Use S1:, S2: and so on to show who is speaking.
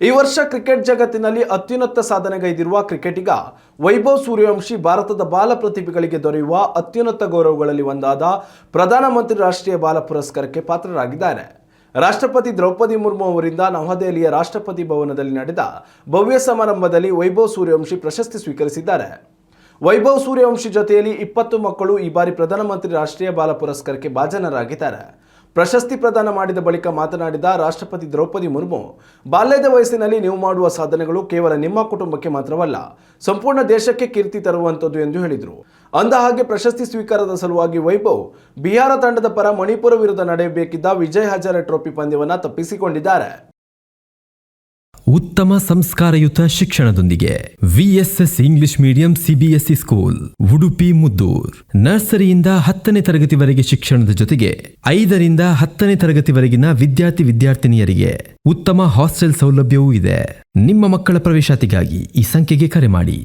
S1: ಈ ವರ್ಷ ಕ್ರಿಕೆಟ್ ಜಗತ್ತಿನಲ್ಲಿ ಅತ್ಯುನ್ನತ ಸಾಧನೆಗೈದಿರುವ ಕ್ರಿಕೆಟಿಗ ವೈಭವ್ ಸೂರ್ಯವಂಶಿ ಭಾರತದ ಬಾಲ ಪ್ರತಿಭೆಗಳಿಗೆ ದೊರೆಯುವ ಅತ್ಯುನ್ನತ ಗೌರವಗಳಲ್ಲಿ ಒಂದಾದ ಪ್ರಧಾನಮಂತ್ರಿ ರಾಷ್ಟ್ರೀಯ ಬಾಲ ಪುರಸ್ಕಾರಕ್ಕೆ ಪಾತ್ರರಾಗಿದ್ದಾರೆ. ರಾಷ್ಟ್ರಪತಿ ದ್ರೌಪದಿ ಮುರ್ಮು ಅವರಿಂದ ನವದೆಹಲಿಯ ರಾಷ್ಟ್ರಪತಿ ಭವನದಲ್ಲಿ ನಡೆದ ಭವ್ಯ ಸಮಾರಂಭದಲ್ಲಿ ವೈಭವ್ ಸೂರ್ಯವಂಶಿ ಪ್ರಶಸ್ತಿ ಸ್ವೀಕರಿಸಿದ್ದಾರೆ. ವೈಭವ್ ಸೂರ್ಯವಂಶಿ ಜೊತೆಯಲ್ಲಿ 20 ಮಕ್ಕಳು ಈ ಬಾರಿ ಪ್ರಧಾನಮಂತ್ರಿ ರಾಷ್ಟ್ರೀಯ ಬಾಲ ಪುರಸ್ಕಾರಕ್ಕೆ ಭಾಜನರಾಗಿದ್ದಾರೆ. ಪ್ರಶಸ್ತಿ ಪ್ರದಾನ ಮಾಡಿದ ಬಳಿಕ ಮಾತನಾಡಿದ ರಾಷ್ಟ್ರಪತಿ ದ್ರೌಪದಿ ಮುರ್ಮು, ಬಾಲ್ಯದ ವಯಸ್ಸಿನಲ್ಲಿ ನೀವು ಮಾಡುವ ಸಾಧನೆಗಳು ಕೇವಲ ನಿಮ್ಮ ಕುಟುಂಬಕ್ಕೆ ಮಾತ್ರವಲ್ಲ, ಸಂಪೂರ್ಣ ದೇಶಕ್ಕೆ ಕೀರ್ತಿ ತರುವಂಥದ್ದು ಎಂದು ಹೇಳಿದರು. ಅಂದ ಹಾಗೆ ಪ್ರಶಸ್ತಿ ಸ್ವೀಕಾರದ ಸಲುವಾಗಿ ವೈಭವ್ ಬಿಹಾರ ತಂಡದ ಪರ ಮಣಿಪುರ ವಿರುದ್ಧ ನಡೆಯಬೇಕಿದ್ದ ವಿಜಯ್ ಹಜಾರೆ ಟ್ರೋಫಿ ಪಂದ್ಯವನ್ನು ತಪ್ಪಿಸಿಕೊಂಡಿದ್ದಾರೆ.
S2: ಉತ್ತಮ ಸಂಸ್ಕಾರಯುತ ಶಿಕ್ಷಣದೊಂದಿಗೆ VSS English medium CBSE school Udupi Muddur. ನರ್ಸರಿಯಿಂದ 10ನೇ ತರಗತಿವರೆಗೆ ಶಿಕ್ಷಣದ ಜೊತೆಗೆ 5ರಿಂದ 10ನೇ ತರಗತಿವರೆಗಿನ ವಿದ್ಯಾರ್ಥಿನಿಯರಿಗೆ ಉತ್ತಮ ಹಾಸ್ಟೆಲ್ ಸೌಲಭ್ಯವೂ ಇದೆ. ನಿಮ್ಮ ಮಕ್ಕಳ ಪ್ರವೇಶಾತಿಗಾಗಿ ಈ ಸಂಖ್ಯೆಗೆ ಕರೆ ಮಾಡಿ.